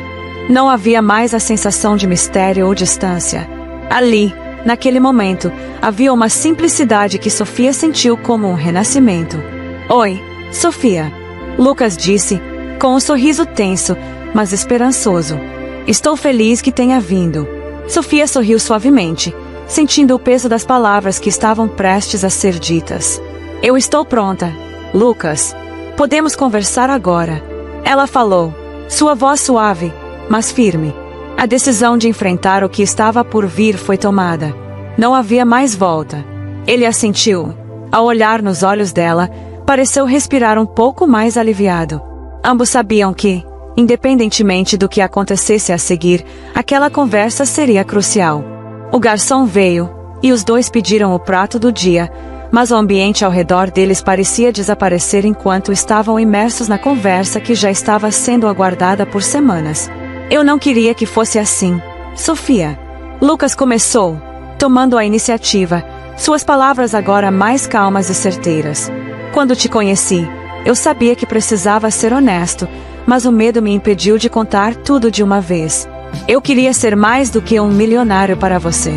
Não havia mais a sensação de mistério ou distância. Ali, naquele momento, havia uma simplicidade que Sofia sentiu como um renascimento. Oi, Sofia. Lucas disse, com um sorriso tenso, mas esperançoso. Estou feliz que tenha vindo. Sofia sorriu suavemente, sentindo o peso das palavras que estavam prestes a ser ditas. Eu estou pronta, Lucas. Podemos conversar agora. Ela falou, sua voz suave, mas firme. A decisão de enfrentar o que estava por vir foi tomada. Não havia mais volta. Ele assentiu. Ao olhar nos olhos dela, pareceu respirar um pouco mais aliviado. Ambos sabiam que, independentemente do que acontecesse a seguir, aquela conversa seria crucial. O garçom veio, e os dois pediram o prato do dia, mas o ambiente ao redor deles parecia desaparecer enquanto estavam imersos na conversa que já estava sendo aguardada por semanas. Eu não queria que fosse assim, Sofia. Lucas começou, tomando a iniciativa, suas palavras agora mais calmas e certeiras. Quando te conheci, eu sabia que precisava ser honesto, mas o medo me impediu de contar tudo de uma vez. Eu queria ser mais do que um milionário para você.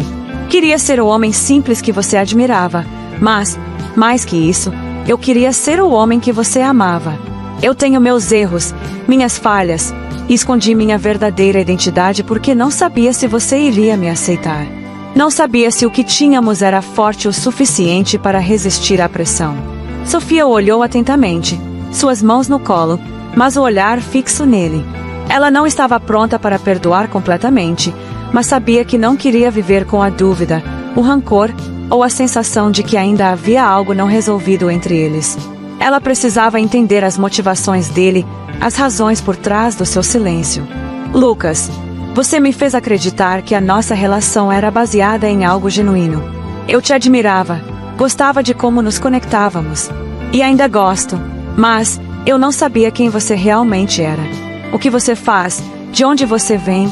Queria ser o homem simples que você admirava, mas, mais que isso, eu queria ser o homem que você amava. Eu tenho meus erros, minhas falhas, e escondi minha verdadeira identidade porque não sabia se você iria me aceitar. Não sabia se o que tínhamos era forte o suficiente para resistir à pressão. Sofia o olhou atentamente, suas mãos no colo, mas o olhar fixo nele. Ela não estava pronta para perdoar completamente, mas sabia que não queria viver com a dúvida, o rancor, ou a sensação de que ainda havia algo não resolvido entre eles. Ela precisava entender as motivações dele, as razões por trás do seu silêncio. Lucas, você me fez acreditar que a nossa relação era baseada em algo genuíno. Eu te admirava, gostava de como nos conectávamos. E ainda gosto, mas eu não sabia quem você realmente era. O que você faz, de onde você vem,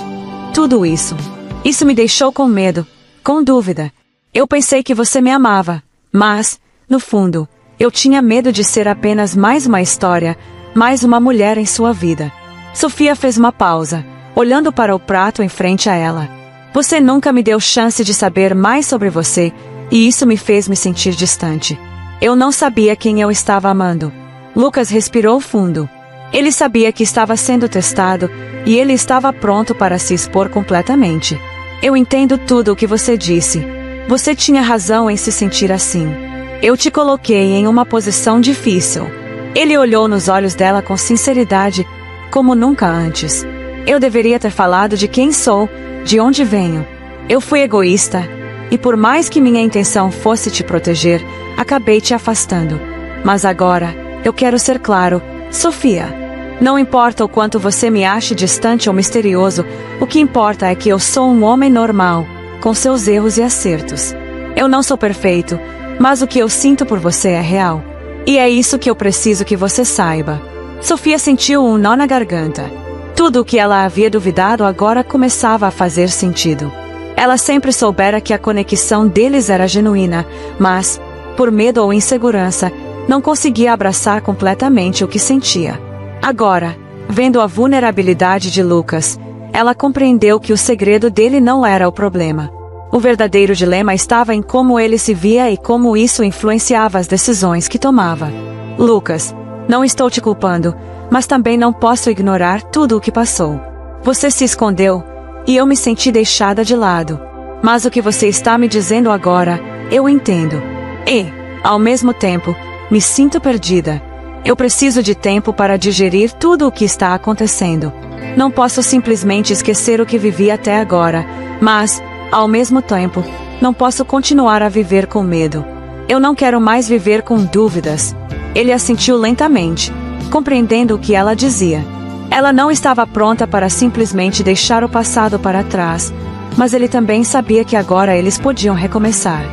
tudo isso. Isso me deixou com medo, com dúvida. Eu pensei que você me amava, mas, no fundo, eu tinha medo de ser apenas mais uma história, mais uma mulher em sua vida. Sofia fez uma pausa, olhando para o prato em frente a ela. Você nunca me deu chance de saber mais sobre você, e isso me fez me sentir distante. Eu não sabia quem eu estava amando. Lucas respirou fundo. Ele sabia que estava sendo testado, e ele estava pronto para se expor completamente. Eu entendo tudo o que você disse. Você tinha razão em se sentir assim. Eu te coloquei em uma posição difícil. Ele olhou nos olhos dela com sinceridade, como nunca antes. Eu deveria ter falado de quem sou, de onde venho. Eu fui egoísta, e por mais que minha intenção fosse te proteger, acabei te afastando. Mas agora, eu quero ser claro, Sofia. Não importa o quanto você me ache distante ou misterioso, o que importa é que eu sou um homem normal, com seus erros e acertos. Eu não sou perfeito, mas o que eu sinto por você é real. E é isso que eu preciso que você saiba. Sofia sentiu um nó na garganta. Tudo o que ela havia duvidado agora começava a fazer sentido. Ela sempre soubera que a conexão deles era genuína, mas, por medo ou insegurança, não conseguia abraçar completamente o que sentia. Agora, vendo a vulnerabilidade de Lucas, ela compreendeu que o segredo dele não era o problema. O verdadeiro dilema estava em como ele se via e como isso influenciava as decisões que tomava. Lucas, não estou te culpando, mas também não posso ignorar tudo o que passou. Você se escondeu, e eu me senti deixada de lado. Mas o que você está me dizendo agora, eu entendo. E, ao mesmo tempo, me sinto perdida. Eu preciso de tempo para digerir tudo o que está acontecendo. Não posso simplesmente esquecer o que vivi até agora, mas, ao mesmo tempo, não posso continuar a viver com medo. Eu não quero mais viver com dúvidas. Ele assentiu lentamente, compreendendo o que ela dizia. Ela não estava pronta para simplesmente deixar o passado para trás, mas ele também sabia que agora eles podiam recomeçar.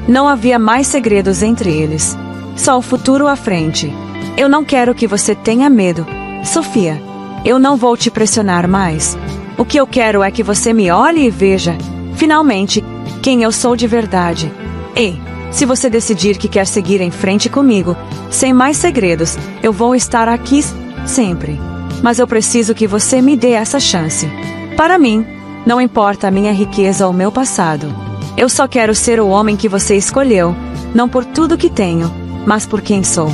Não havia mais segredos entre eles. Só o futuro à frente. Eu não quero que você tenha medo, Sofia. Eu não vou te pressionar mais. O que eu quero é que você me olhe e veja, finalmente, quem eu sou de verdade. E, se você decidir que quer seguir em frente comigo, sem mais segredos, eu vou estar aqui sempre. Mas eu preciso que você me dê essa chance. Para mim, não importa a minha riqueza ou meu passado. Eu só quero ser o homem que você escolheu, não por tudo que tenho, mas por quem sou.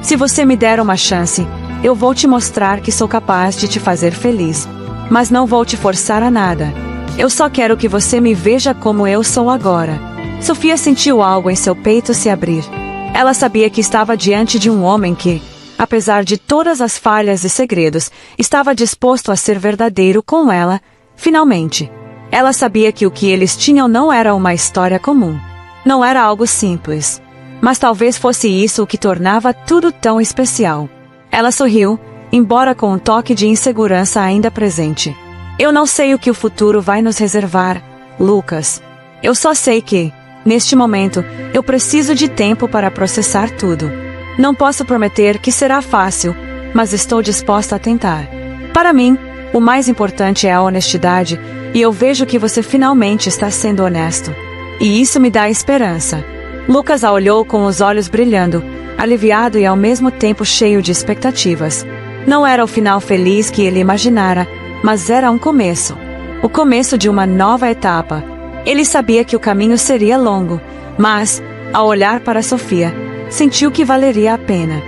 Se você me der uma chance, eu vou te mostrar que sou capaz de te fazer feliz. Mas não vou te forçar a nada. Eu só quero que você me veja como eu sou agora. Sofia sentiu algo em seu peito se abrir. Ela sabia que estava diante de um homem que, apesar de todas as falhas e segredos, estava disposto a ser verdadeiro com ela, finalmente. Ela sabia que o que eles tinham não era uma história comum. Não era algo simples. Mas talvez fosse isso o que tornava tudo tão especial. Ela sorriu, embora com um toque de insegurança ainda presente. Eu não sei o que o futuro vai nos reservar, Lucas. Eu só sei que, neste momento, eu preciso de tempo para processar tudo. Não posso prometer que será fácil, mas estou disposta a tentar. Para mim, o mais importante é a honestidade, e eu vejo que você finalmente está sendo honesto. E isso me dá esperança. Lucas a olhou com os olhos brilhando, aliviado e ao mesmo tempo cheio de expectativas. Não era o final feliz que ele imaginara, mas era um começo. O começo de uma nova etapa. Ele sabia que o caminho seria longo, mas, ao olhar para Sofia, sentiu que valeria a pena.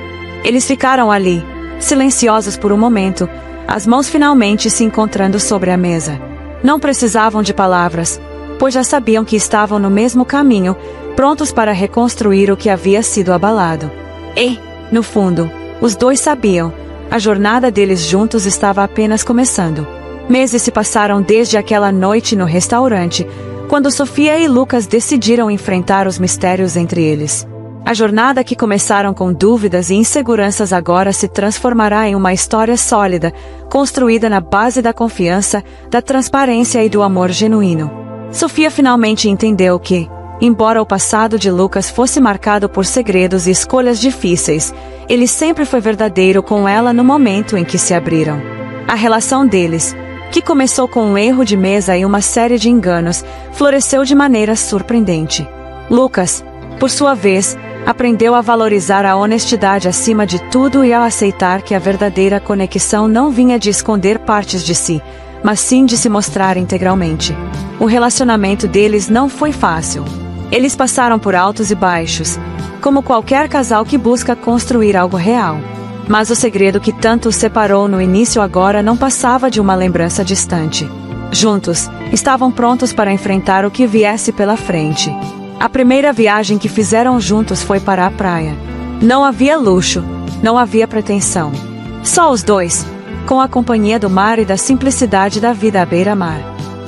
Eles ficaram ali, silenciosos por um momento, as mãos finalmente se encontrando sobre a mesa. Não precisavam de palavras, pois já sabiam que estavam no mesmo caminho, prontos para reconstruir o que havia sido abalado. E, no fundo, os dois sabiam, a jornada deles juntos estava apenas começando. Meses se passaram desde aquela noite no restaurante, quando Sofia e Lucas decidiram enfrentar os mistérios entre eles. A jornada que começaram com dúvidas e inseguranças agora se transformará em uma história sólida, construída na base da confiança, da transparência e do amor genuíno. Sofia finalmente entendeu que, embora o passado de Lucas fosse marcado por segredos e escolhas difíceis, ele sempre foi verdadeiro com ela no momento em que se abriram. A relação deles, que começou com um erro de mesa e uma série de enganos, floresceu de maneira surpreendente. Lucas, por sua vez, aprendeu a valorizar a honestidade acima de tudo e a aceitar que a verdadeira conexão não vinha de esconder partes de si, mas sim de se mostrar integralmente. O relacionamento deles não foi fácil. Eles passaram por altos e baixos, como qualquer casal que busca construir algo real. Mas o segredo que tanto os separou no início agora não passava de uma lembrança distante. Juntos, estavam prontos para enfrentar o que viesse pela frente. A primeira viagem que fizeram juntos foi para a praia. Não havia luxo, não havia pretensão. Só os dois, com a companhia do mar e da simplicidade da vida à beira-mar.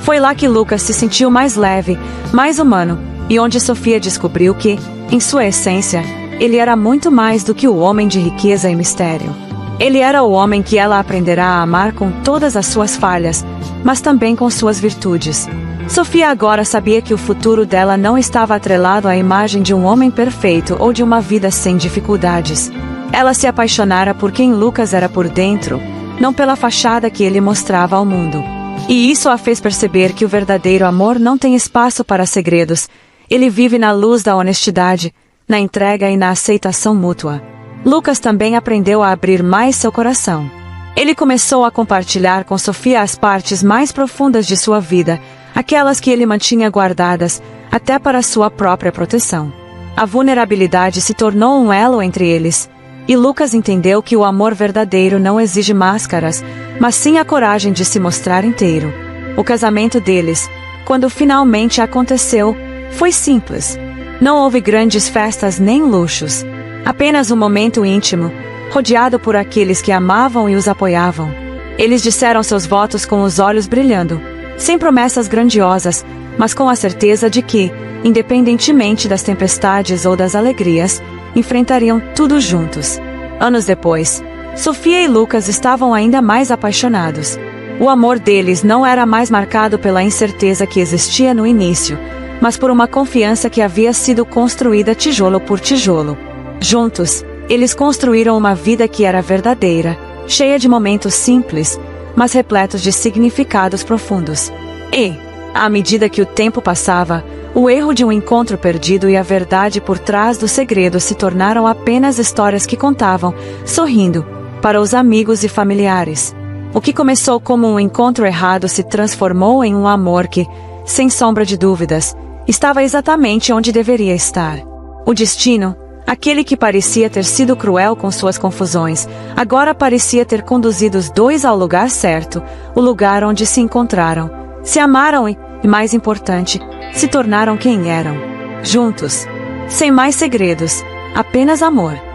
Foi lá que Lucas se sentiu mais leve, mais humano, e onde Sofia descobriu que, em sua essência, ele era muito mais do que o homem de riqueza e mistério. Ele era o homem que ela aprenderá a amar com todas as suas falhas, mas também com suas virtudes. Sofia agora sabia que o futuro dela não estava atrelado à imagem de um homem perfeito ou de uma vida sem dificuldades. Ela se apaixonara por quem Lucas era por dentro, não pela fachada que ele mostrava ao mundo. E isso a fez perceber que o verdadeiro amor não tem espaço para segredos. Ele vive na luz da honestidade, na entrega e na aceitação mútua. Lucas também aprendeu a abrir mais seu coração. Ele começou a compartilhar com Sofia as partes mais profundas de sua vida, aquelas que ele mantinha guardadas, até para sua própria proteção. A vulnerabilidade se tornou um elo entre eles, e Lucas entendeu que o amor verdadeiro não exige máscaras, mas sim a coragem de se mostrar inteiro. O casamento deles, quando finalmente aconteceu, foi simples. Não houve grandes festas nem luxos. Apenas um momento íntimo, rodeado por aqueles que amavam e os apoiavam. Eles disseram seus votos com os olhos brilhando, sem promessas grandiosas, mas com a certeza de que, independentemente das tempestades ou das alegrias, enfrentariam tudo juntos. Anos depois, Sofia e Lucas estavam ainda mais apaixonados. O amor deles não era mais marcado pela incerteza que existia no início, mas por uma confiança que havia sido construída tijolo por tijolo. Juntos, eles construíram uma vida que era verdadeira, cheia de momentos simples, mas repletos de significados profundos. E, à medida que o tempo passava, o erro de um encontro perdido e a verdade por trás do segredo se tornaram apenas histórias que contavam, sorrindo, para os amigos e familiares. O que começou como um encontro errado se transformou em um amor que, sem sombra de dúvidas, estava exatamente onde deveria estar. O destino, Aquele que parecia ter sido cruel com suas confusões, agora parecia ter conduzido os dois ao lugar certo, o lugar onde se encontraram. Se amaram e, mais importante, se tornaram quem eram. Juntos. Sem mais segredos, apenas amor.